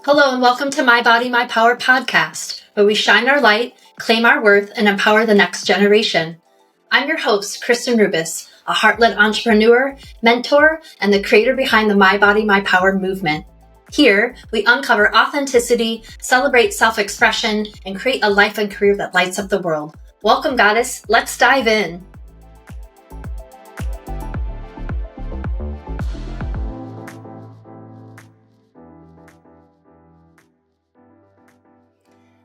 Hello and welcome to My Body, My Power podcast, where we shine our light, claim our worth, and empower the next generation. I'm your host, Kristen Rubis, a heart-led entrepreneur, mentor, and the creator behind the My Body, My Power movement. Here, we uncover authenticity, celebrate self-expression, and create a life and career that lights up the world. Welcome, Goddess. Let's dive in.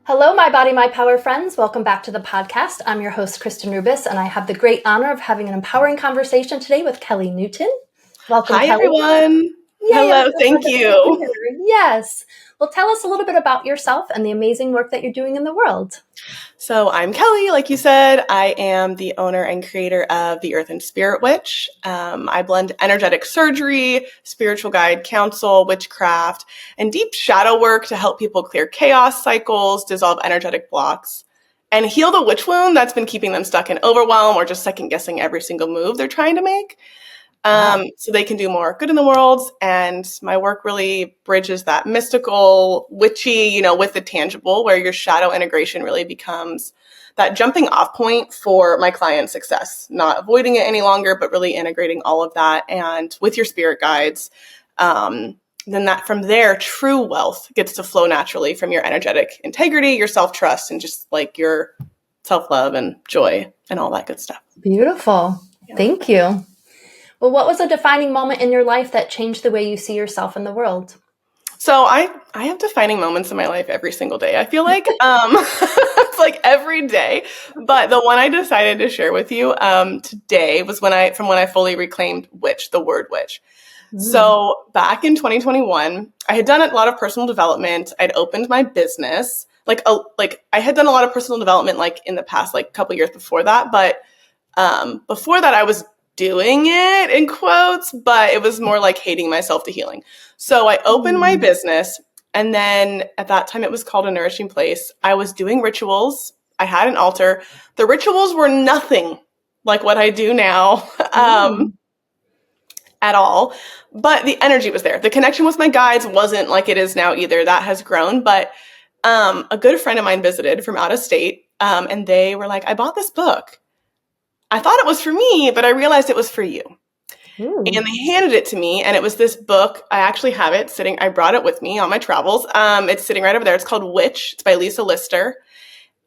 Hello, My Body, My Power friends. Welcome back to the podcast. I'm your host, Kristen Rubis, and I have the great honor of having an empowering conversation today with Kelly Newton. Welcome, Hi, Kelly. everyone. Yay, Hello, thank you. Yes. Well, tell us a little bit about yourself and the amazing work that you're doing in the world. So I'm Kelly, like you said. I am the owner and creator of the Earth and Spirit Witch. I blend energetic surgery, spiritual guide counsel, witchcraft, and deep shadow work to help people clear chaos cycles, dissolve energetic blocks, and heal the witch wound that's been keeping them stuck in overwhelm or just second guessing every single move they're trying to make. So they can do more good in the world. And my work really bridges that mystical, witchy, with the tangible, where your shadow integration really becomes that jumping off point for my client's success, not avoiding it any longer, but really integrating all of that. And with your spirit guides, then that from there, true wealth gets to flow naturally from your energetic integrity, your self-trust, and just like your self-love and joy and all that good stuff. Beautiful. Yeah. Thank you. Well, what was a defining moment in your life that changed the way you see yourself in the world? So I have defining moments in my life every single day. I feel like it's like every day. But the one I decided to share with you today was when I fully reclaimed the word witch. So back in 2021, I had done a lot of personal development. I'd opened my business. I had done a lot of personal development like in the past couple years before that. But before that, I was doing it in quotes, but it was more like hating myself to healing. So I opened my business, and then at that time it was called A Nourishing Place. I was doing rituals. I had an altar. The rituals were nothing like what I do now at all, but the energy was there. The connection with my guides wasn't like it is now either. That has grown, but a good friend of mine visited from out of state, and they were like, I bought this book. I thought it was for me, but I realized it was for you. And they handed it to me, and it was this book. I actually have it sitting. I brought it with me on my travels. It's sitting right over there. It's called Witch. It's by Lisa Lister.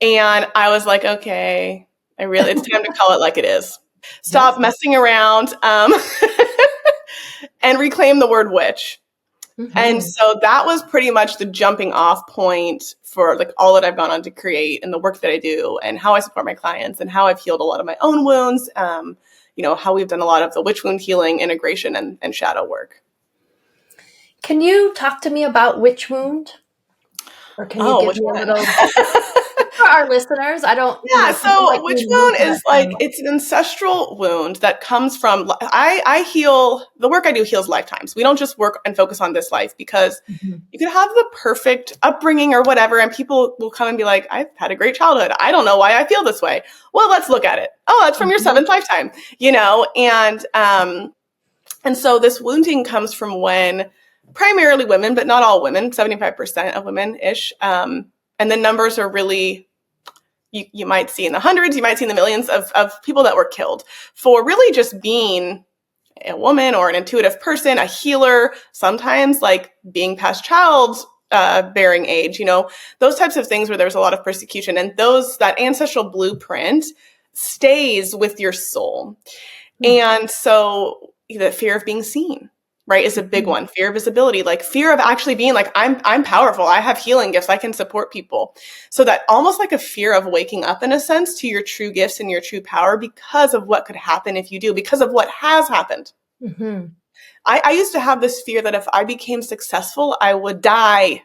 And I was like, okay, it's time to call it like it is. Stop messing around and reclaim the word witch. And so that was pretty much the jumping off point for all that I've gone on to create and the work that I do and how I support my clients and how I've healed a lot of my own wounds, how we've done a lot of the witch wound healing, integration, and shadow work. Can you talk to me about witch wound? Or can you give me a little... For our listeners, I don't... Yeah, so witch wound is it's an ancestral wound that comes from... I heal... The work I do heals lifetimes. We don't just work and focus on this life because you could have the perfect upbringing or whatever, and people will come and be like, I've had a great childhood. I don't know why I feel this way. Well, let's look at it. Oh, that's from your seventh lifetime, and so this wounding comes from when primarily women, but not all women, 75% of women-ish, and the numbers are really... You might see in the hundreds, you might see in the millions of people that were killed for really just being a woman or an intuitive person, a healer, sometimes being past child's bearing age, those types of things where there's a lot of persecution. And that ancestral blueprint stays with your soul. And so the fear of being seen, right, is a big one. Fear of visibility, fear of actually being I'm powerful. I have healing gifts. I can support people. So that almost like a fear of waking up in a sense to your true gifts and your true power because of what could happen if you do, because of what has happened. I used to have this fear that if I became successful, I would die.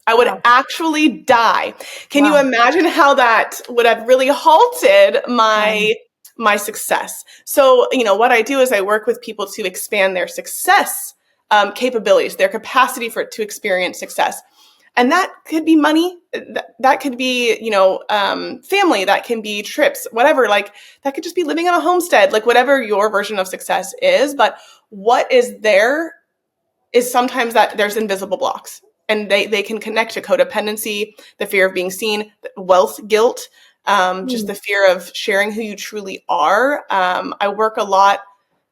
I would actually die. Can you imagine how that would have really halted my success? So, what I do is I work with people to expand their success capabilities, their capacity to experience success. And that could be money. That could be, family. That can be trips, whatever. That could just be living on a homestead, whatever your version of success is. But what is there is sometimes that there's invisible blocks. and they can connect to codependency, the fear of being seen, wealth guilt, just the fear of sharing who you truly are. I work a lot.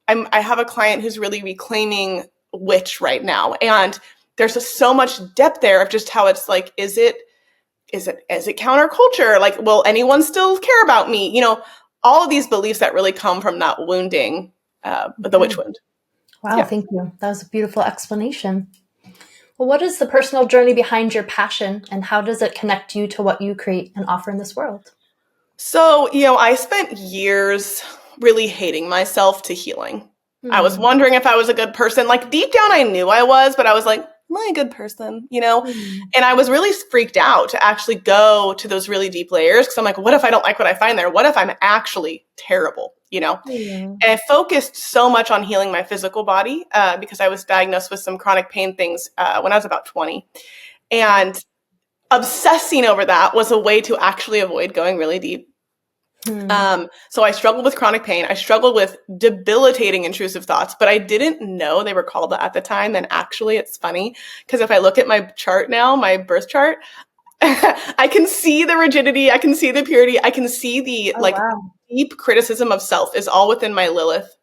I have a client who's really reclaiming witch right now, and there's just so much depth there of just how it's like, is it counterculture? Like, will anyone still care about me? You know, all of these beliefs that really come from that wounding, the witch wound. Wow, Yeah. thank you. That was a beautiful explanation. Well, what is the personal journey behind your passion, and how does it connect you to what you create and offer in this world? So, you know, I spent years really hating myself to healing. I was wondering if I was a good person. Like, deep down, I knew I was, but I was like, am I a good person? You know? And I was really freaked out to actually go to those really deep layers, because I'm like, what if I don't like what I find there? What if I'm actually terrible? You know? And I focused so much on healing my physical body because I was diagnosed with some chronic pain things when I was about 20. And obsessing over that was a way to actually avoid going really deep. So I struggled with chronic pain. I struggled with debilitating intrusive thoughts, but I didn't know they were called that at the time. And actually, it's funny because if I look at my chart now, my birth chart, I can see the rigidity. I can see the purity. I can see the deep criticism of self is all within my Lilith.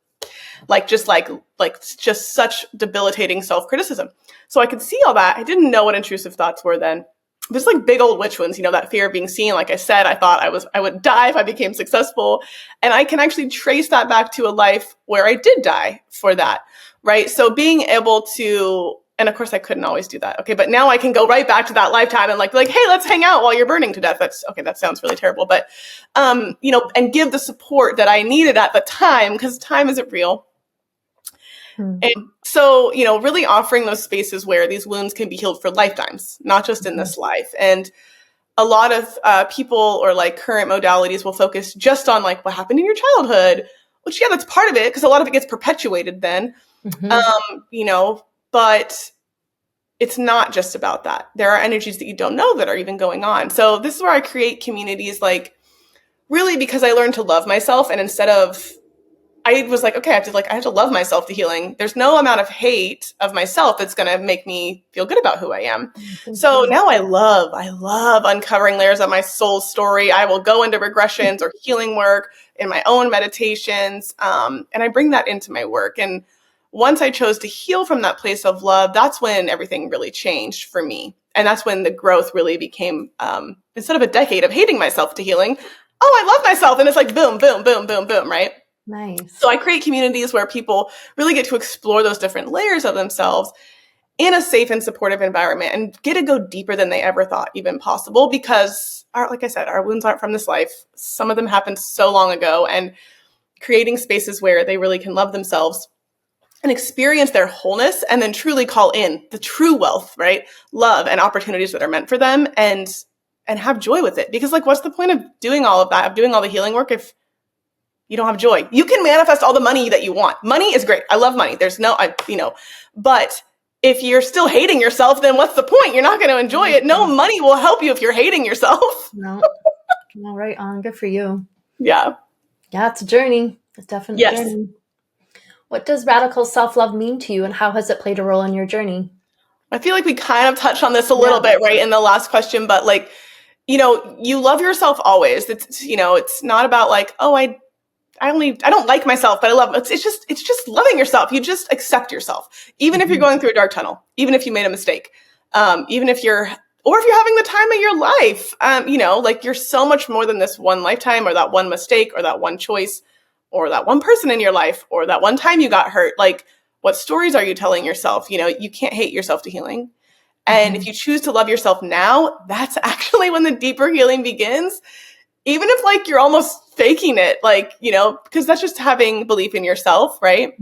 Just such debilitating self-criticism. So I could see all that. I didn't know what intrusive thoughts were then. There's like big old witch wounds, you know, that fear of being seen. Like I said, I thought I would die if I became successful. And I can actually trace that back to a life where I did die for that, right? So being able to, and of course I couldn't always do that. Okay. But now I can go right back to that lifetime and like, hey, let's hang out while you're burning to death. That's okay. That sounds really terrible, but, you know, and give the support that I needed at the time, because time isn't real. And so, you know, really offering those spaces where these wounds can be healed for lifetimes, not just in this life. And a lot of people or like current modalities will focus just on like what happened in your childhood, which, yeah, that's part of it because a lot of it gets perpetuated then, you know, but it's not just about that. There are energies that you don't know that are even going on. So this is where I create communities, like really because I learned to love myself. And instead of, I was like, okay, I have to love myself to healing. There's no amount of hate of myself that's going to make me feel good about who I am. So now I love uncovering layers of my soul story. I will go into regressions or healing work in my own meditations. And I bring that into my work. And once I chose to heal from that place of love, that's when everything really changed for me. And that's when the growth really became, instead of a decade of hating myself to healing, oh, I love myself. And it's like, boom, boom, boom, boom, boom, right? Nice. So I create communities where people really get to explore those different layers of themselves in a safe and supportive environment and get to go deeper than they ever thought even possible because, like I said, our wounds aren't from this life. Some of them happened so long ago, and creating spaces where they really can love themselves and experience their wholeness and then truly call in the true wealth, right? Love and opportunities that are meant for them and have joy with it. Because like, what's the point of doing all of that, of doing all the healing work if you don't have joy? You can manifest all the money that you want. Money is great. I love money. There's no, but if you're still hating yourself, then what's the point? You're not going to enjoy it. No money will help you if you're hating yourself. No, right on. Good for you. Yeah. Yeah, it's a journey. It's definitely a journey. What does radical self-love mean to you, and how has it played a role in your journey? I feel like we kind of touched on this a little bit, right, in the last question, but like, you love yourself always. It's, it's not about like, oh, I don't like myself, but I love it. It's just loving yourself. You just accept yourself, even if you're going through a dark tunnel, even if you made a mistake, even if you're having the time of your life, like you're so much more than this one lifetime or that one mistake or that one choice or that one person in your life or that one time you got hurt. Like, what stories are you telling yourself? You can't hate yourself to healing. And if you choose to love yourself now, that's actually when the deeper healing begins. Even if like you're almost faking it, like, because that's just having belief in yourself, right?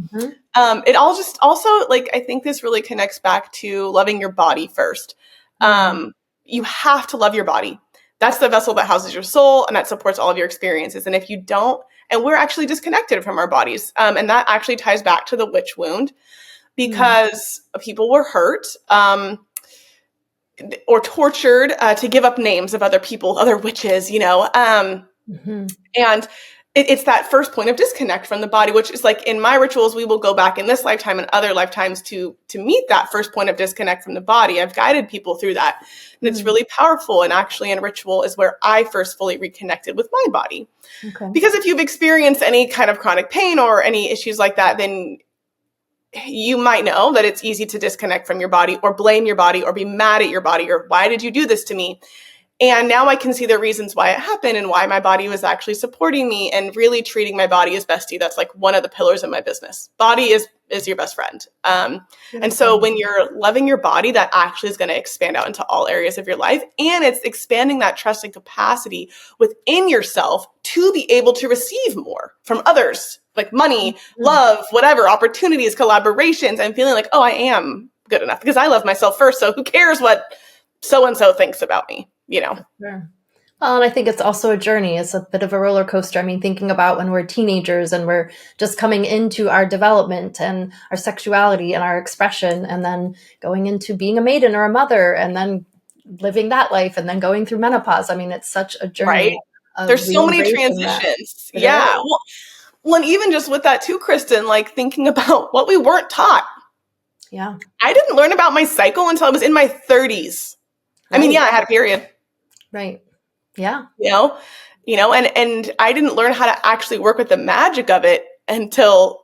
It all just also, like, I think this really connects back to loving your body first. You have to love your body. That's the vessel that houses your soul and that supports all of your experiences. And if you don't, and we're actually disconnected from our bodies. And that actually ties back to the witch wound because people were hurt, or tortured to give up names of other people, other witches, and it's that first point of disconnect from the body, which is like in my rituals, we will go back in this lifetime and other lifetimes to meet that first point of disconnect from the body. I've guided people through that, and it's really powerful. And actually in ritual is where I first fully reconnected with my body. Okay. Because if you've experienced any kind of chronic pain or any issues like that, then you might know that it's easy to disconnect from your body or blame your body or be mad at your body or why did you do this to me? And now I can see the reasons why it happened and why my body was actually supporting me and really treating my body as bestie. That's like one of the pillars of my business. Body is your best friend. And so when you're loving your body, that actually is going to expand out into all areas of your life. And it's expanding that trust and capacity within yourself to be able to receive more from others, like money, love, whatever, opportunities, collaborations, and feeling like, oh, I am good enough because I love myself first. So who cares what so-and-so thinks about me? You know? Sure. Well, and I think it's also a journey. It's a bit of a roller coaster. I mean, thinking about when we're teenagers and we're just coming into our development and our sexuality and our expression, and then going into being a maiden or a mother, and then living that life, and then going through menopause. I mean, it's such a journey. Right? There's so many transitions. Yeah. Well, and even just with that too, Kristen, like thinking about what we weren't taught. Yeah. I didn't learn about my cycle until I was in my 30s. Right. I mean, yeah, I had a period. Right. Yeah. You know, and I didn't learn how to actually work with the magic of it until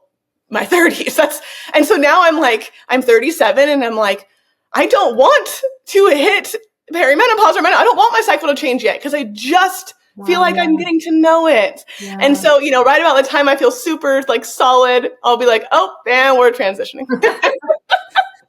my 30s. And so now I'm 37 and I'm like, I don't want to hit perimenopause or I don't want my cycle to change yet because I just feel like I'm getting to know it. Yeah. And so, right about the time I feel super like solid, I'll be like, oh, and we're transitioning.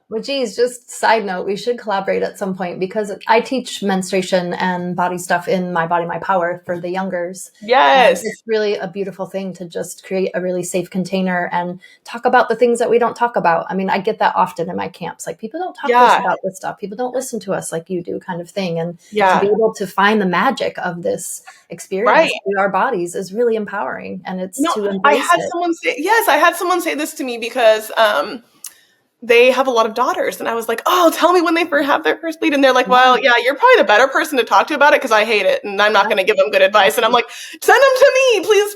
Well, geez, just side note, we should collaborate at some point because I teach menstruation and body stuff in My Body, My Power for the youngers. Yes. And it's really a beautiful thing to just create a really safe container and talk about the things that we don't talk about. I mean, I get that often in my camps. Like, people don't talk to us about this stuff. People don't listen to us like you do, kind of thing. And to be able to find the magic of this experience in our bodies is really empowering. And it's to embrace it. I had someone say this to me because they have a lot of daughters. And I was like, oh, tell me when they have their first bleed. And they're like, well, yeah, you're probably the better person to talk to about it because I hate it. And I'm not going to give them good advice. And I'm like, send them to me, please.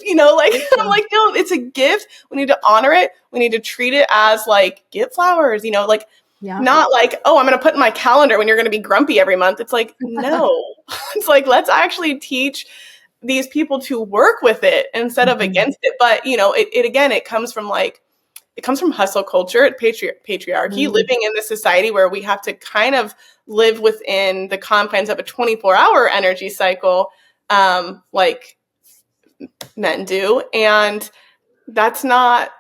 I'm like, no, it's a gift. We need to honor it. We need to treat it as like, get flowers, not like, oh, I'm going to put in my calendar when you're going to be grumpy every month. It's like, no, it's like, let's actually teach these people to work with it instead of against it. But, it comes from hustle culture, patriarchy, living in this society where we have to kind of live within the confines of a 24-hour energy cycle, like men do. And that's not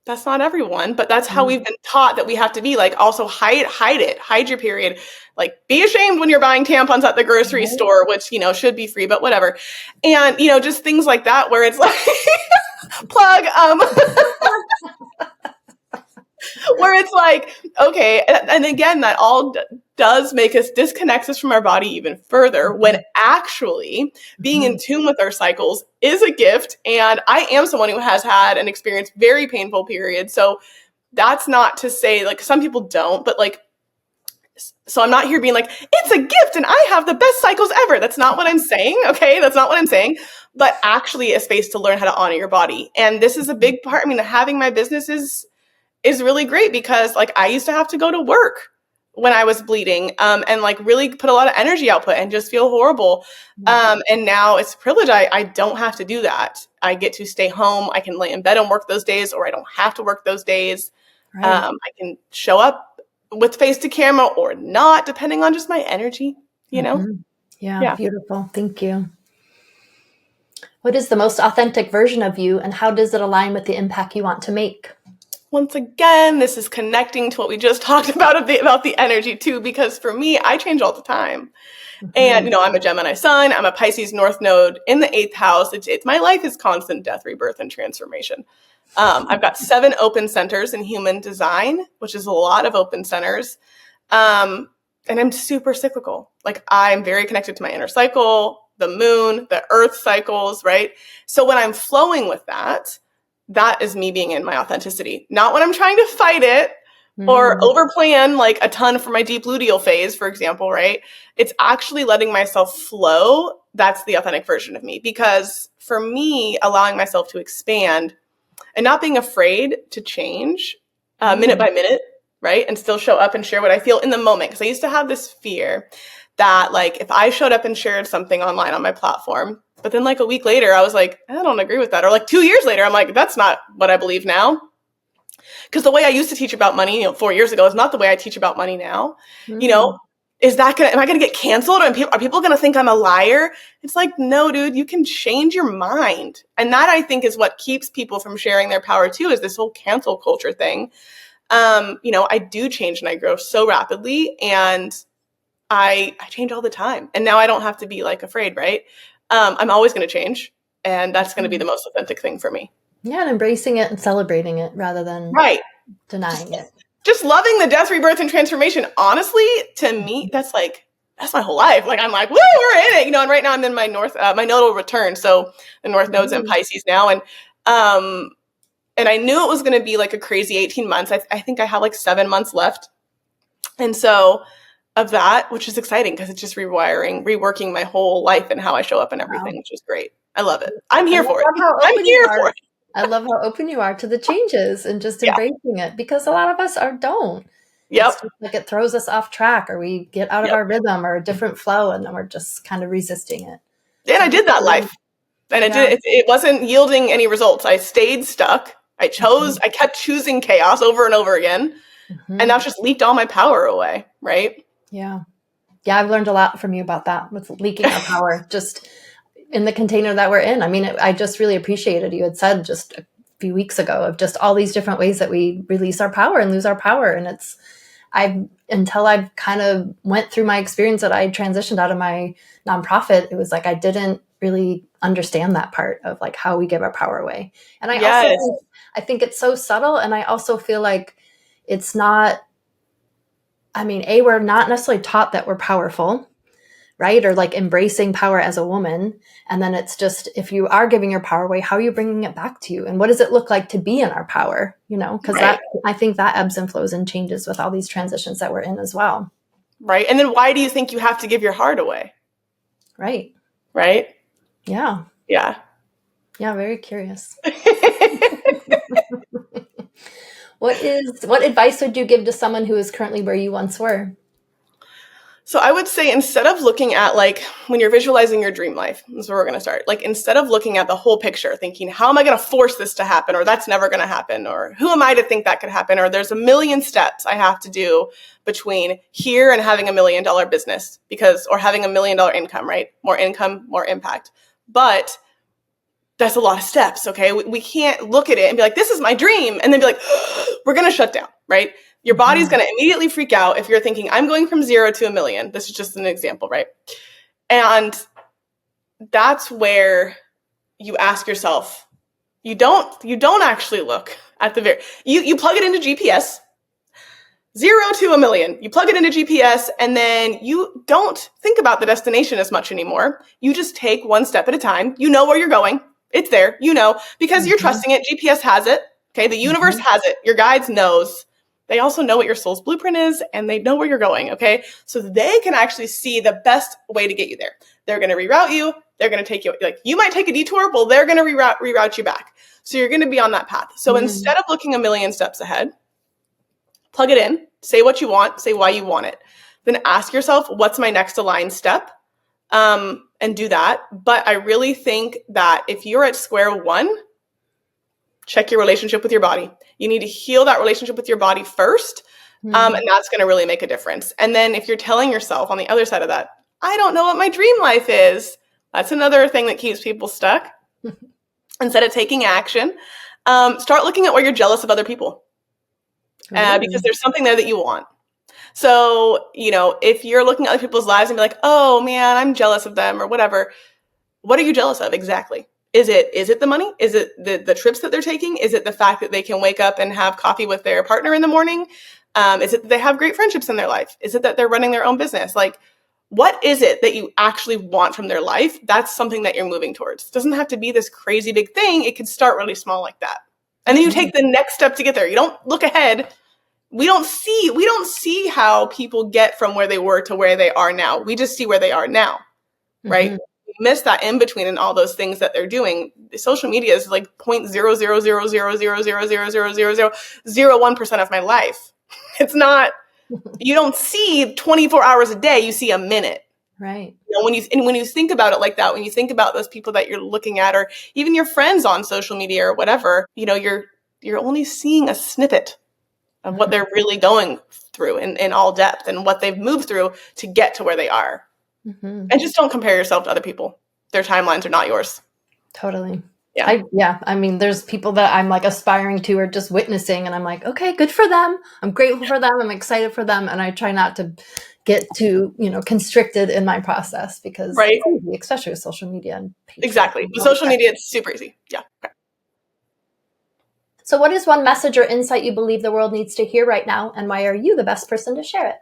everyone, but that's how we've been taught that we have to be. Like, also hide your period. Like, be ashamed when you're buying tampons at the grocery store, which, should be free, but whatever. And, just things like that where it's like, plug, where it's like, okay, and again, that all does make us disconnect us from our body even further when actually being in tune with our cycles is a gift. And I am someone who has had and experienced very painful periods. So that's not to say, like, some people don't, but like, so I'm not here being like, it's a gift and I have the best cycles ever. That's not what I'm saying. Okay. That's not what I'm saying, but actually a space to learn how to honor your body. And this is a big part. I mean, having my business is really great because like I used to have to go to work when I was bleeding and like really put a lot of energy output and just feel horrible. And now it's a privilege. I don't have to do that. I get to stay home. I can lay in bed and work those days, or I don't have to work those days. Right. I can show up with face to camera or not, depending on just my energy, Yeah, beautiful. Thank you. What is the most authentic version of you and how does it align with the impact you want to make? Once again, this is connecting to what we just talked about the energy too, because for me, I change all the time. And, I'm a Gemini sun, I'm a Pisces North node in the 8th house. It's my life is constant death, rebirth, and transformation. I've got 7 open centers in human design, which is a lot of open centers. And I'm super cyclical. Like, I'm very connected to my inner cycle, the moon, the earth cycles, right? So when I'm flowing with that is me being in my authenticity. Not when I'm trying to fight it or overplan like a ton for my deep luteal phase, for example, right? It's actually letting myself flow. That's the authentic version of me. Because for me, allowing myself to expand and not being afraid to change minute by minute, right? And still show up and share what I feel in the moment. Because I used to have this fear that like if I showed up and shared something online on my platform, but then like a week later, I was like, I don't agree with that. Or like 2 years later, I'm like, that's not what I believe now. Because the way I used to teach about money, 4 years ago is not the way I teach about money now. Am I going to get canceled? Are people going to think I'm a liar? It's like, no, dude, you can change your mind. And that I think is what keeps people from sharing their power too, is this whole cancel culture thing. I do change and I grow so rapidly, and I change all the time. And now I don't have to be like afraid, right? I'm always going to change, and that's going to be the most authentic thing for me. Yeah, and embracing it and celebrating it rather than denying it. Just loving the death, rebirth, and transformation. Honestly, to me, that's my whole life. Like, I'm like, woo, we're in it. And right now I'm in my my nodal return. So the North Node's in Pisces now. And I knew it was going to be like a crazy 18 months. I think I have like 7 months left. And so of that, which is exciting because it's just reworking my whole life and how I show up and everything, which is great. I love it. I'm here for it. I'm here for it. I love how open you are to the changes and just embracing it, because a lot of us don't. Yep. It's just like it throws us off track, or we get out of our rhythm or a different flow, and then we're just kind of resisting it. And I did that life. And it wasn't yielding any results. I stayed stuck. I kept choosing chaos over and over again. And that just leaked all my power away. Right. Yeah. Yeah. I've learned a lot from you about that, with leaking our power just in the container that we're in. I mean, I just really appreciated you had said just a few weeks ago of just all these different ways that we release our power and lose our power. And until I've kind of went through my experience that I transitioned out of my nonprofit, it was like I didn't really understand that part of like how we give our power away. And I think it's so subtle. And I also feel like it's not, we're not necessarily taught that we're powerful, right? Or like embracing power as a woman. And then it's just, if you are giving your power away, how are you bringing it back to you? And what does it look like to be in our power? Because I think that ebbs and flows and changes with all these transitions that we're in as well. Right. And then why do you think you have to give your heart away? Right. Right. Yeah. Yeah. Yeah. Very curious. What advice would you give to someone who is currently where you once were? So I would say, instead of looking at like when you're visualizing your dream life, that's where we're going to start. Like, instead of looking at the whole picture, thinking, how am I going to force this to happen? Or that's never going to happen. Or who am I to think that could happen? Or there's a million steps I have to do between here and having $1 million business or having $1 million income, right? More income, more impact. But that's a lot of steps. Okay. We can't look at it and be like, this is my dream. And then be like, we're going to shut down, right? Your body's going to immediately freak out if you're thinking, I'm going from 0 to $1 million. This is just an example, right? And that's where you ask yourself, you don't actually look at you plug it into GPS, 0 to $1 million. You plug it into GPS, and then you don't think about the destination as much anymore. You just take one step at a time. You know where you're going. It's there, because you're trusting it. GPS has it. Okay. The universe has it. Your guides knows. They also know what your soul's blueprint is, and they know where you're going, okay? So they can actually see the best way to get you there. They're going to reroute you. They're going to take you, like, you might take a detour, well, they're going to reroute you back. So you're going to be on that path. So instead of looking 1 million steps ahead, plug it in, say what you want, say why you want it. Then ask yourself, what's my next aligned step? And do that. But I really think that if you're at square one, check your relationship with your body. You need to heal that relationship with your body first. And that's going to really make a difference. And then if you're telling yourself on the other side of that, I don't know what my dream life is, that's another thing that keeps people stuck. Instead of taking action, start looking at where you're jealous of other people. Because there's something there that you want. So, if you're looking at other people's lives and be like, oh man, I'm jealous of them or whatever, what are you jealous of exactly? Is it the money? Is it the trips that they're taking? Is it the fact that they can wake up and have coffee with their partner in the morning? Is it that they have great friendships in their life? Is it that they're running their own business? Like, what is it that you actually want from their life? That's something that you're moving towards. It doesn't have to be this crazy big thing. It can start really small like that. And then you take the next step to get there. You don't look ahead. We don't see how people get from where they were to where they are now. We just see where they are now, right? you miss that in between and all those things that they're doing. Social media is like 0.00000000001% of my life. It's not, you don't see 24 hours a day, you see a minute. Right. You know, when you think about it like that, when you think about those people that you're looking at, or even your friends on social media or whatever, you know, you're only seeing a snippet of what they're really going through in all depth and what they've moved through to get to where they are. And just don't compare yourself to other people. Their timelines are not yours. Totally. Yeah. I mean, there's people that I'm like aspiring to or just witnessing, and I'm like, okay, good for them. I'm grateful for them. I'm excited for them. And I try not to get too, constricted in my process, because Right. it's easy, especially with social media. And exactly. With social media, it's super easy. Yeah. Okay. So what is one message or insight you believe the world needs to hear right now, and why are you the best person to share it?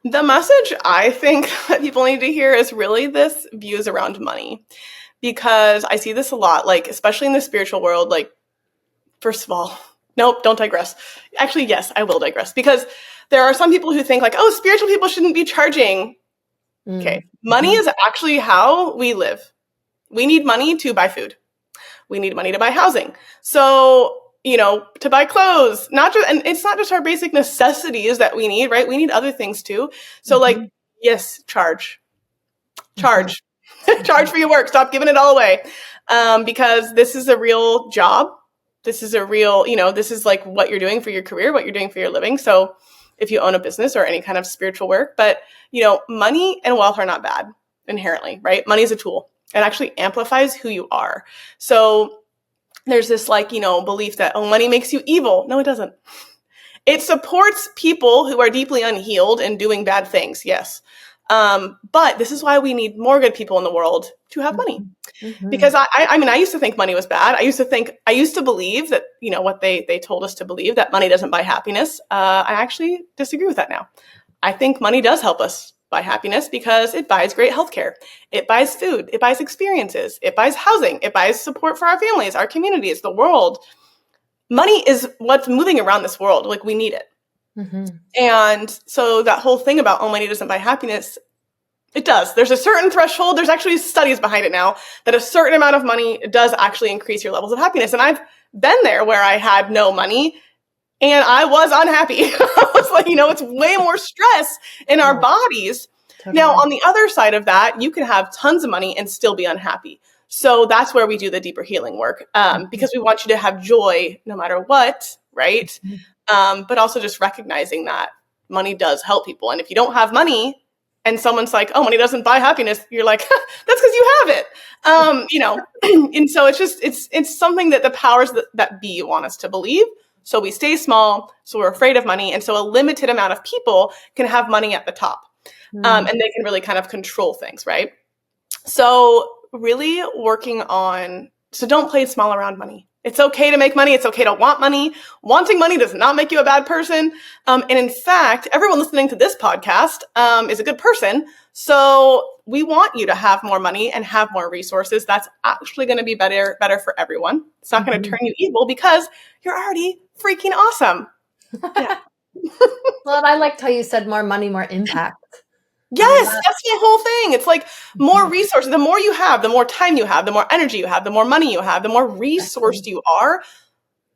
The message I think that people need to hear is really this views around money, because I see this a lot, like, especially in the spiritual world. Like, first of all, nope, don't digress. Actually, yes, I will digress, because there are some people who think like, oh, spiritual people shouldn't be charging. Okay. Money is actually how we live. We need money to buy food. We need money to buy housing. So, to buy clothes, and it's not just our basic necessities that we need, right? We need other things too. So like, yes, charge charge for your work. Stop giving it all away. Because this is a real job. This is a real, this is like what you're doing for your career, what you're doing for your living. So if you own a business or any kind of spiritual work, but money and wealth are not bad inherently, right? Money is a tool. It actually amplifies who you are. So there's this belief that, oh, money makes you evil. No, it doesn't. It supports people who are deeply unhealed and doing bad things. Yes. But this is why we need more good people in the world to have money. Because I used to think money was bad. I used to believe that, what they told us to believe, that money doesn't buy happiness. I actually disagree with that now. I think money does help us buy happiness, because it buys great healthcare. It buys food. It buys experiences. It buys housing. It buys support for our families, our communities, the world. Money is what's moving around this world. Like, we need it. And so that whole thing about, oh, money doesn't buy happiness, it does. There's a certain threshold. There's actually studies behind it now that a certain amount of money does actually increase your levels of happiness. And I've been there where I had no money and I was unhappy. I was like, it's way more stress in our bodies. Totally. Now, on the other side of that, you can have tons of money and still be unhappy. So that's where we do the deeper healing work, because we want you to have joy no matter what, right? But also just recognizing that money does help people. And if you don't have money and someone's like, oh, money doesn't buy happiness, you're like, that's because you have it. And so it's something that the powers that be want us to believe. So we stay small. So we're afraid of money. And so a limited amount of people can have money at the top. And they can really kind of control things, right? So really working on, so don't play small around money. It's okay to make money. It's okay to want money. Wanting money does not make you a bad person. And in fact, everyone listening to this podcast is a good person. So we want you to have more money and have more resources. That's actually going to be better for everyone. It's not going to turn you evil, because you're already freaking awesome. Yeah. Well, I liked how you said more money, more impact. Yes, that's the whole thing. It's like more resources. The more you have, the more time you have, the more energy you have, the more money you have, the more resourced you are,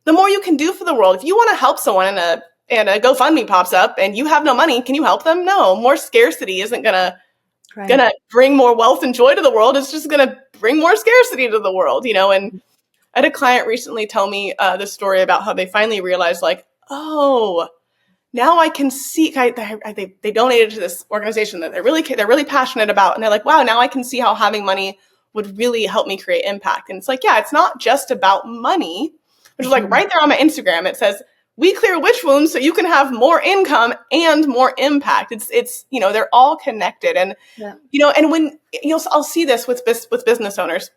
the more you can do for the world. If you want to help someone and a GoFundMe pops up and you have no money, can you help them? No. More scarcity isn't gonna bring more wealth and joy to the world. It's just gonna bring more scarcity to the world, And I had a client recently tell me this story about how they finally realized, like, oh, now I can see, they donated to this organization that they're really passionate about. And they're like, wow, now I can see how having money would really help me create impact. And it's like, yeah, it's not just about money, which is like right there on my Instagram. It says, we clear witch wounds so you can have more income and more impact. It's they're all connected. And, and when I'll see this with business owners.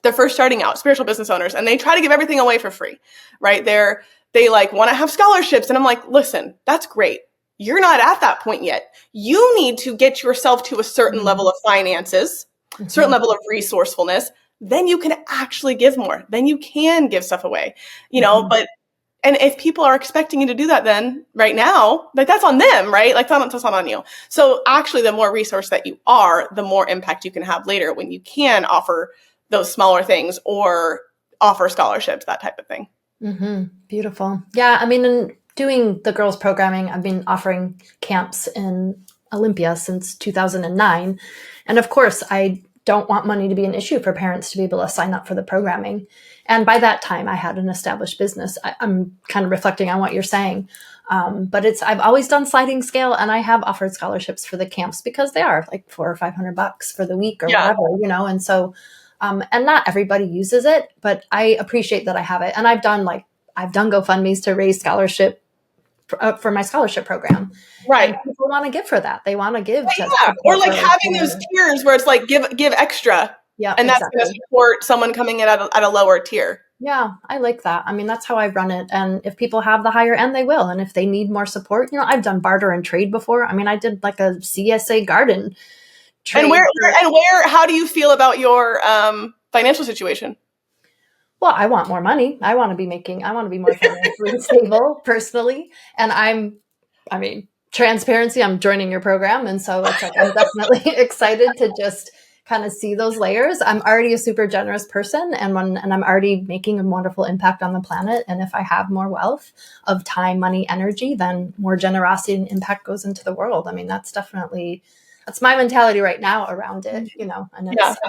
They're first starting out, spiritual business owners, and they try to give everything away for free, right? They like want to have scholarships. And I'm like, listen, that's great. You're not at that point yet. You need to get yourself to a certain level of finances, certain level of resourcefulness. Then you can actually give more. Then you can give stuff away, but And if people are expecting you to do that then right now, like that's on them, right? Like that's not on you. So actually the more resource that you are, the more impact you can have later when you can offer those smaller things or offer scholarships, that type of thing. Mm-hmm. Beautiful. Yeah. I mean, in doing the girls programming, I've been offering camps in Olympia since 2009. And of course, I don't want money to be an issue for parents to be able to sign up for the programming. And by that time, I had an established business. I'm kind of reflecting on what you're saying. But I've always done sliding scale, and I have offered scholarships for the camps because they are like $400 or $500 for the week or whatever, and so, and not everybody uses it, but I appreciate that I have it. And I've done GoFundMe's to raise scholarship for my scholarship program. Right. And people want to give for that. They want to give. Or like having those tiers where it's like give extra. Yeah. And that's going to support someone coming in at a lower tier. Yeah, I like that. I mean, that's how I run it. And if people have the higher end, they will. And if they need more support, I've done barter and trade before. I mean, I did like a CSA garden trade. And how do you feel about your financial situation? Well, I want more money. I want to be more financially stable personally. And transparency, I'm joining your program. And so it's like, I'm definitely excited to just kind of see those layers. I'm already a super generous person and I'm already making a wonderful impact on the planet. And if I have more wealth of time, money, energy, then more generosity and impact goes into the world. I mean, that's my mentality right now around it, and it's,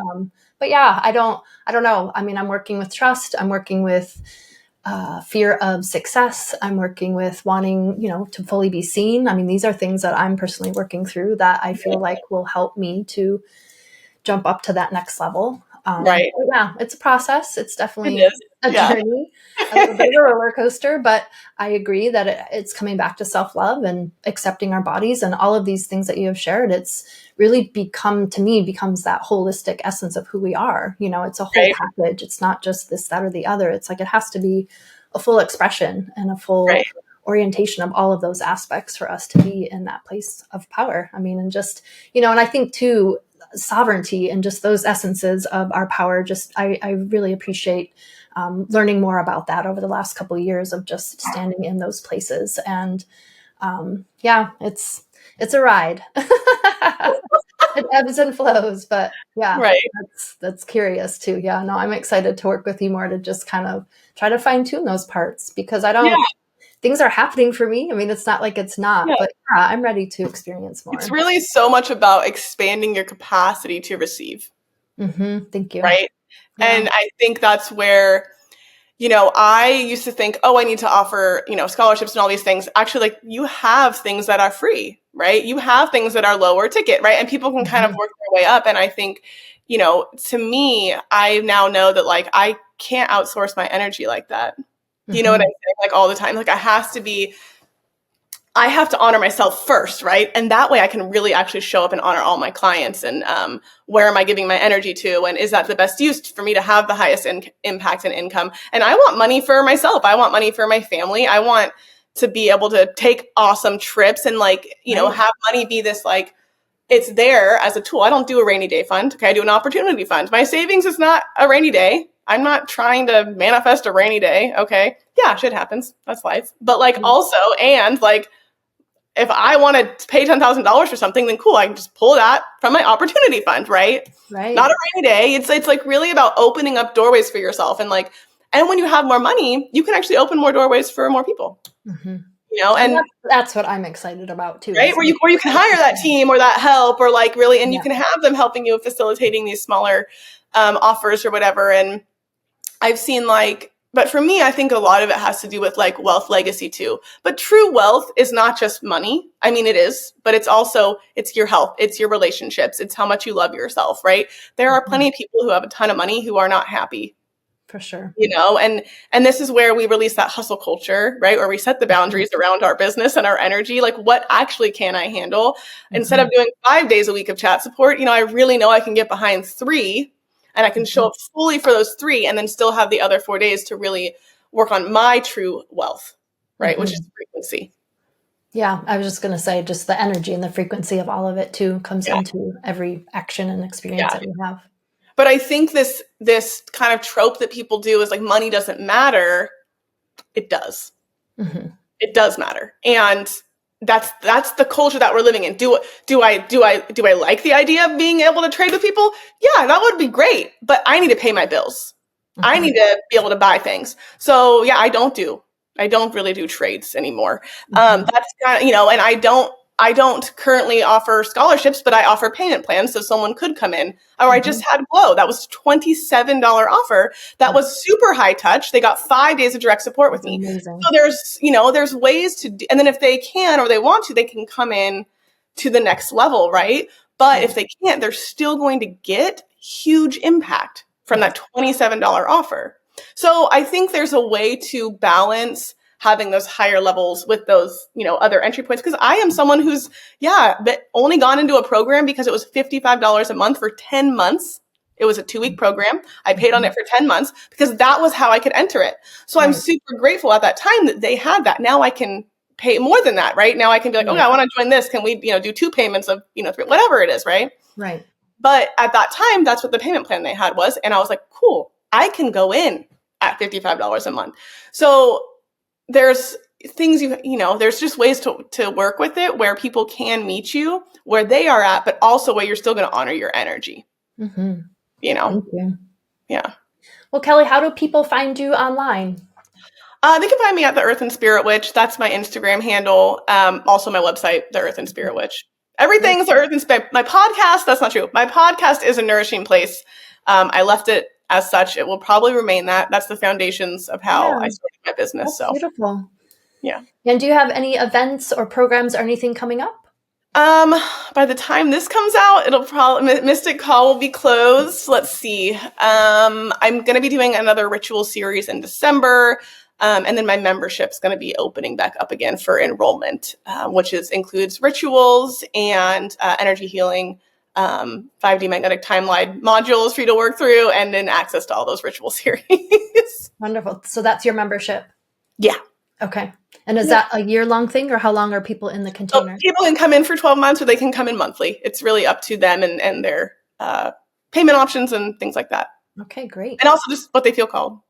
but yeah, I don't know. I mean, I'm working with trust. I'm working with fear of success. I'm working with wanting, to fully be seen. I mean, these are things that I'm personally working through that I feel like will help me to jump up to that next level. Right. Yeah, it's a process. It's definitely a journey, a little bit of a roller coaster, but I agree that it's coming back to self-love and accepting our bodies and all of these things that you have shared. It's really becomes that holistic essence of who we are. It's a whole package. It's not just this, that, or the other. It's like, it has to be a full expression and a full orientation of all of those aspects for us to be in that place of power. I mean, and just, and I think too, sovereignty and just those essences of our power. I really appreciate learning more about that over the last couple of years of just standing in those places. And it's a ride. It ebbs and flows, but that's curious too. Yeah, no, I'm excited to work with you more to just kind of try to fine tune those parts because things are happening for me. I mean, it's not like it's not, but I'm ready to experience more. It's really so much about expanding your capacity to receive. Mm-hmm. Thank you. Right. Yeah. And I think that's where, I used to think, I need to offer, scholarships and all these things. Actually, like you have things that are free, right? You have things that are lower ticket, right? And people can kind of work their way up. And I think, to me, I now know that like, I can't outsource my energy like that. You know what I'm saying? Like all the time, like I have to honor myself first, right? And that way I can really actually show up and honor all my clients and where am I giving my energy to? And is that the best use for me to have the highest impact and income? And I want money for myself. I want money for my family. I want to be able to take awesome trips and like, have money be this like, it's there as a tool. I don't do a rainy day fund. Okay. I do an opportunity fund. My savings is not a rainy day. I'm not trying to manifest a rainy day. Okay. Yeah, shit happens. That's life. But like also, and like, if I want to pay $10,000 for something, then cool. I can just pull that from my opportunity fund. Right. Right. Not a rainy day. It's like really about opening up doorways for yourself. And like, and when you have more money, you can actually open more doorways for more people. Mm-hmm. And that's what I'm excited about too. Right. Where you can hire that team or that help or like really, and you can have them helping you facilitating these smaller offers or whatever. And I've seen but for me, I think a lot of it has to do with like wealth legacy too. But true wealth is not just money. I mean, it is, but it's your health. It's your relationships. It's how much you love yourself, right? There are plenty of people who have a ton of money who are not happy. For sure. And this is where we release that hustle culture, right? Or we set the boundaries around our business and our energy. Like what actually can I handle? Instead of doing 5 days a week of chat support, I really know I can get behind 3 and I can show up fully for those 3 and then still have the other 4 days to really work on my true wealth, right? Which is frequency. Yeah. I was just going to say just the energy and the frequency of all of it too comes into every action and experience that we have. But I think this kind of trope that people do is like money doesn't matter. It does. Mm-hmm. It does matter. And that's the culture that we're living in. Do I like the idea of being able to trade with people? Yeah, that would be great. But I need to pay my bills. Mm-hmm. I need to be able to buy things. So yeah, I don't really do trades anymore. Mm-hmm. That's kind of, and I don't currently offer scholarships, but I offer payment plans. So someone could come in, or I just had Glow. That was $27 offer. That was super high touch. They got 5 days of direct support with me. Amazing. So there's ways to do, and then if they can, or they want to, they can come in to the next level. Right. But if they can't, they're still going to get huge impact from that $27 offer. So I think there's a way to balance having those higher levels with those, other entry points. Because I am someone who's, only gone into a program because it was $55 a month for 10 months. It was a 2-week program. I paid on it for 10 months because that was how I could enter it. So I'm super grateful at that time that they had that. Now I can pay more than that, right? Now I can be like, okay, I want to join this. Can we, do 2 payments of, whatever it is, right? Right. But at that time, that's what the payment plan they had was. And I was like, cool, I can go in at $55 a month. So there's things, there's just ways to work with it where people can meet you where they are at, but also where you're still going to honor your energy. Mm-hmm. Thank you. Yeah. Well, Kelly, how do people find you online? They can find me at The Earth and Spirit Witch. That's my Instagram handle. Also my website, The Earth and Spirit Witch. Everything's The Earth and Spirit. My podcast, that's not true. My podcast is a nourishing place. I left it as such. It will probably remain that. That's the foundations of how I started my business. That's beautiful. Yeah. And do you have any events or programs or anything coming up? By the time this comes out, it'll probably Mystic Call will be closed. Let's see. I'm going to be doing another ritual series in December. And then my membership's going to be opening back up again for enrollment, which includes rituals and energy healing, 5D magnetic timeline modules for you to work through, and then access to all those ritual series. Wonderful. So that's your membership? Yeah. Okay. And is that a year-long thing, or how long are people in the container? So people can come in for 12 months, or they can come in monthly. It's really up to them and their payment options and things like that. Okay, great. And also just what they feel called.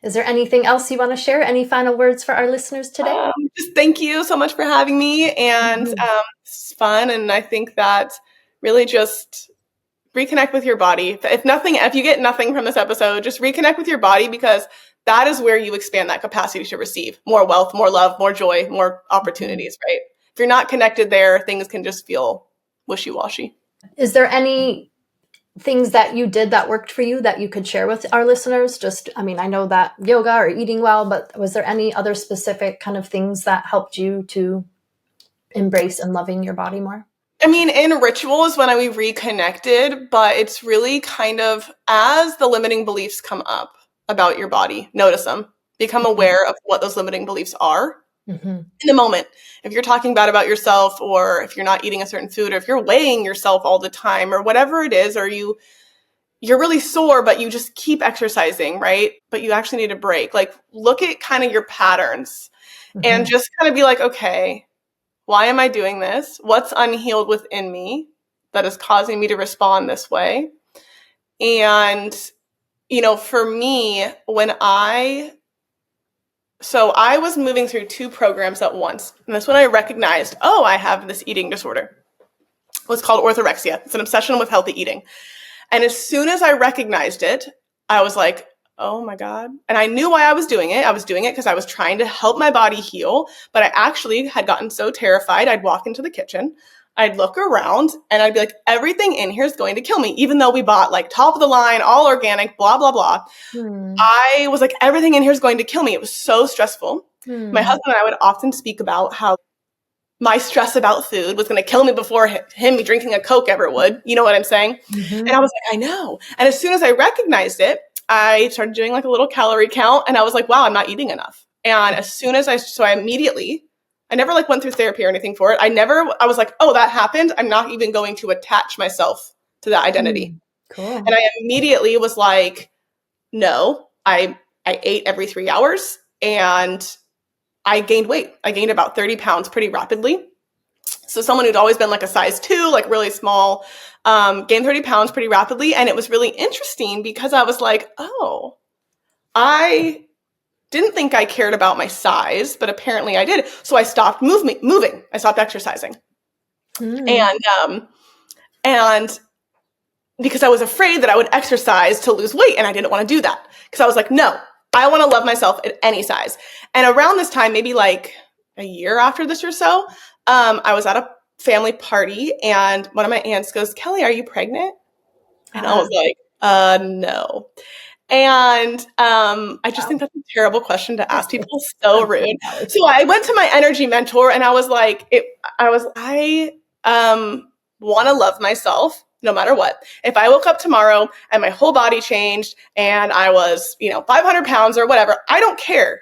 Is there anything else you want to share? Any final words for our listeners today? Just thank you so much for having me. And it's fun. And I think that really just reconnect with your body. If you get nothing from this episode, just reconnect with your body, because that is where you expand that capacity to receive more wealth, more love, more joy, more opportunities, right? If you're not connected there, things can just feel wishy-washy. Is there any things that you did that worked for you that you could share with our listeners? I know that yoga or eating well, but was there any other specific kind of things that helped you to embrace and loving your body more? In ritual is when we reconnected, but it's really kind of as the limiting beliefs come up about your body, notice them, become aware of what those limiting beliefs are in the moment. If you're talking bad about yourself, or if you're not eating a certain food, or if you're weighing yourself all the time, or whatever it is, or you're really sore, but you just keep exercising, right? But you actually need a break. Like, look at kind of your patterns and just kind of be like, okay, why am I doing this? What's unhealed within me that is causing me to respond this way? And, for me, I was moving through 2 programs at once. And that's when I recognized, I have this eating disorder. It's called orthorexia. It's an obsession with healthy eating. And as soon as I recognized it, I was like, oh my God. And I knew why I was doing it. I was doing it because I was trying to help my body heal. But I actually had gotten so terrified, I'd walk into the kitchen, I'd look around, and I'd be like, everything in here is going to kill me. Even though we bought like top of the line, all organic, blah, blah, blah. I was like, everything in here is going to kill me. It was so stressful. My husband and I would often speak about how my stress about food was going to kill me before him drinking a Coke ever would. You know what I'm saying? And I was like, I know. And as soon as I recognized it, I started doing like a little calorie count, and I was like, wow, I'm not eating enough. And as soon as I never went through therapy or anything for it. I was like, oh, that happened. I'm not even going to attach myself to that identity. Cool. And I immediately was like, no, I ate every 3 hours, and I gained weight. I gained about 30 pounds pretty rapidly. So someone who'd always been like a size 2, like really small, gained 30 pounds pretty rapidly. And it was really interesting because I was like, oh, I didn't think I cared about my size, but apparently I did. So I stopped moving. I stopped exercising. And because I was afraid that I would exercise to lose weight, and I didn't want to do that. Because I was like, no, I want to love myself at any size. And around this time, maybe like a year after this or so, I was at a family party, and one of my aunts goes, Kelly, are you pregnant? And I was like, no. And I just think that's a terrible question to ask people. So rude. So I went to my energy mentor, and I was like, I want to love myself no matter what. If I woke up tomorrow and my whole body changed and I was, 500 pounds or whatever, I don't care.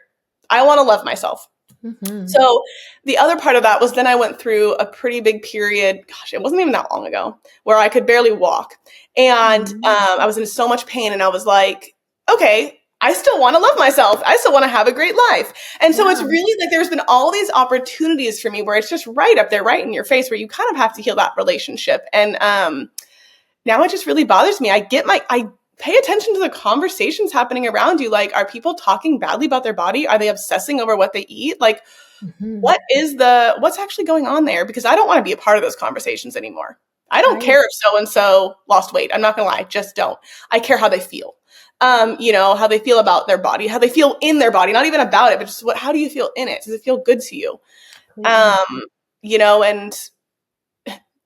I want to love myself. Mm-hmm. So the other part of that was then I went through a pretty big period, gosh, it wasn't even that long ago, where I could barely walk. And I was in so much pain, and I was like, okay, I still want to love myself. I still want to have a great life. And so it's really like there's been all these opportunities for me where it's just right up there, right in your face, where you kind of have to heal that relationship. And now it just really bothers me. I pay attention to the conversations happening around you. Like, are people talking badly about their body? Are they obsessing over what they eat? Like, what's actually going on there? Because I don't want to be a part of those conversations anymore. I don't care if so-and-so lost weight. I'm not going to lie. I just don't. I care how they feel. How they feel about their body, how they feel in their body, not even about it, but just how do you feel in it? Does it feel good to you? And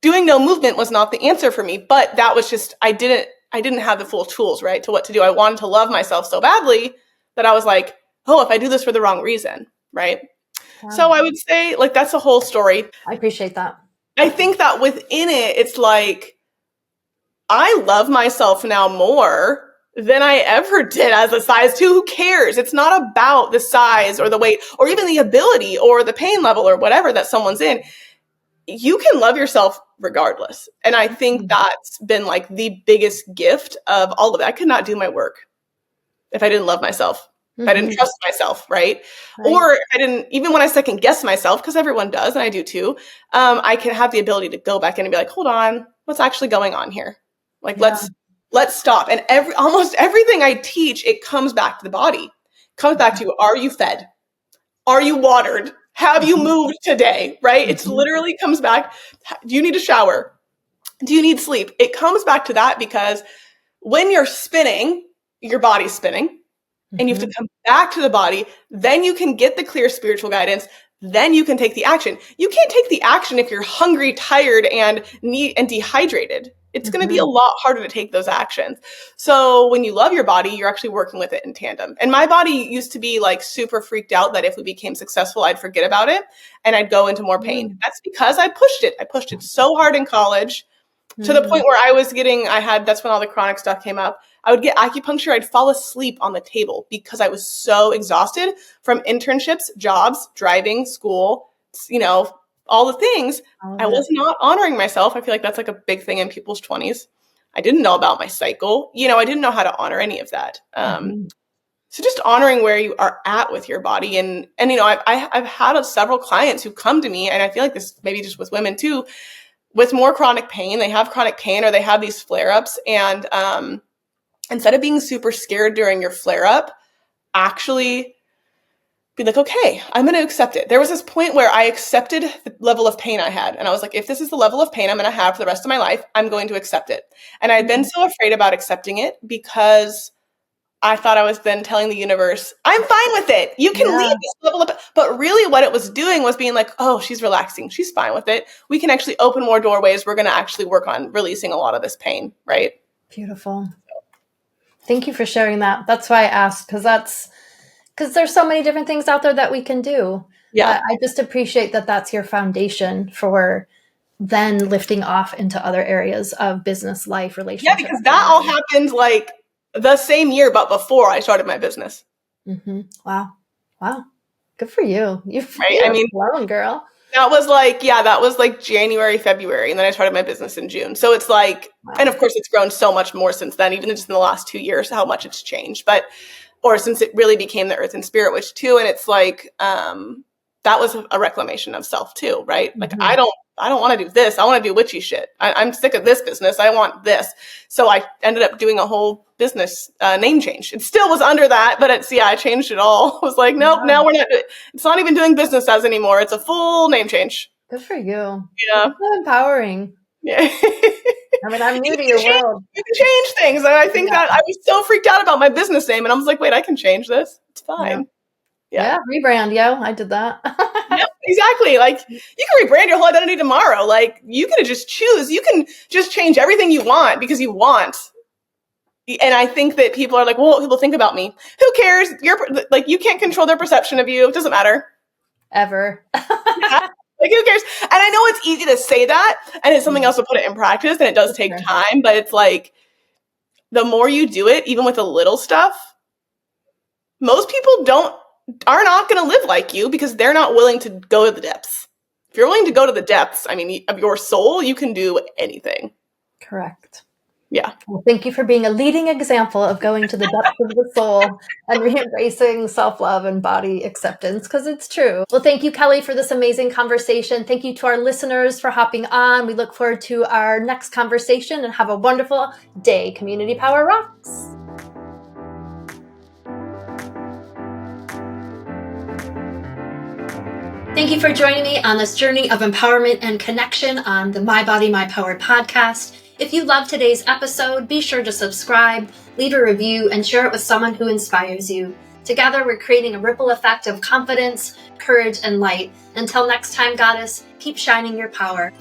doing no movement was not the answer for me, but that was just, I didn't have the full tools, right, to what to do. I wanted to love myself so badly that I was like, oh, if I do this for the wrong reason, right? Wow. So I would say, like, that's the whole story. I appreciate that. I think that within it, it's like, I love myself now more than I ever did as a size 2. Who cares? It's not about the size or the weight or even the ability or the pain level or whatever that someone's in. You can love yourself regardless. And I think that's been like the biggest gift of all of it. I could not do my work if I didn't love myself, if I didn't trust myself, right? Or if I didn't, even when I second guess myself, because everyone does, and I do too, I can have the ability to go back in and be like, hold on, what's actually going on here? Like, let's stop. And almost everything I teach, it comes back to the body. It comes back to, are you fed? Are you watered? Have you moved today? Right? It literally comes back. Do you need a shower? Do you need sleep? It comes back to that, because when you're spinning, your body's spinning, and you have to come back to the body. Then you can get the clear spiritual guidance. Then you can take the action. You can't take the action if you're hungry, tired, and dehydrated. It's going to be a lot harder to take those actions. So when you love your body, you're actually working with it in tandem. And my body used to be like super freaked out that if we became successful, I'd forget about it and I'd go into more pain. That's because I pushed it. I pushed it so hard in college to the point where that's when all the chronic stuff came up. I would get acupuncture. I'd fall asleep on the table because I was so exhausted from internships, jobs, driving, school, all the things. I was not honoring myself. I feel like that's like a big thing in people's 20s. I didn't know about my cycle. I didn't know how to honor any of that. So just honoring where you are at with your body. And I've had several clients who come to me, and I feel like this maybe just with women too, with more chronic pain. They have chronic pain or they have these flare-ups. And instead of being super scared during your flare-up, actually be like, okay, I'm going to accept it. There was this point where I accepted the level of pain I had. And I was like, if this is the level of pain I'm going to have for the rest of my life, I'm going to accept it. And I'd been so afraid about accepting it because I thought I was then telling the universe, I'm fine with it. You can leave this level of, but really what it was doing was being like, oh, she's relaxing. She's fine with it. We can actually open more doorways. We're going to actually work on releasing a lot of this pain. Right. Beautiful. Thank you for sharing that. That's why I asked, because there's so many different things out there that we can do. Yeah. I just appreciate that that's your foundation for then lifting off into other areas of business, life, relationships. Yeah, because that all happened like the same year, but before I started my business. Wow. Good for you. You're glowing, girl. That was like January, February, and then I started my business in June. So it's like, and of course it's grown so much more since then, even just in the last 2 years, how much it's changed. Or since it really became the Earth and Spirit Witch too. And it's like, that was a reclamation of self too, right? Like, I don't want to do this. I want to do witchy shit. I'm sick of this business. I want this. So I ended up doing a whole business name change. It still was under that, but I changed it all. I was like, nope, now we're not. It's not even doing business as anymore. It's a full name change. Good for you. Yeah, It's so empowering. yeah. I mean, I'm new to your world. You can change things, and I think that I was so freaked out about my business name, and I was like, wait, I can change this. It's fine. Yeah, rebrand, yo. I did that. Yep, exactly. Like, you can rebrand your whole identity tomorrow. Like, you can just choose. You can just change everything you want because you want. And I think that people are like, well, what people think about me. Who cares? You can't control their perception of you. It doesn't matter. Ever. Like, who cares? And I know it's easy to say that, and it's something else to put it in practice, and it does take time, but it's like, the more you do it, even with the little stuff, most people are not going to live like you because they're not willing to go to the depths. If you're willing to go to the depths, I mean, of your soul, you can do anything. Correct. Yeah. Well, thank you for being a leading example of going to the depths of the soul and re-embracing self-love and body acceptance, because it's true. Well, thank you, Kelly, for this amazing conversation. Thank you to our listeners for hopping on. We look forward to our next conversation, and have a wonderful day. Community Power rocks. Thank you for joining me on this journey of empowerment and connection on the My Body, My Power podcast. If you loved today's episode, be sure to subscribe, leave a review, and share it with someone who inspires you. Together, we're creating a ripple effect of confidence, courage, and light. Until next time, Goddess, keep shining your power.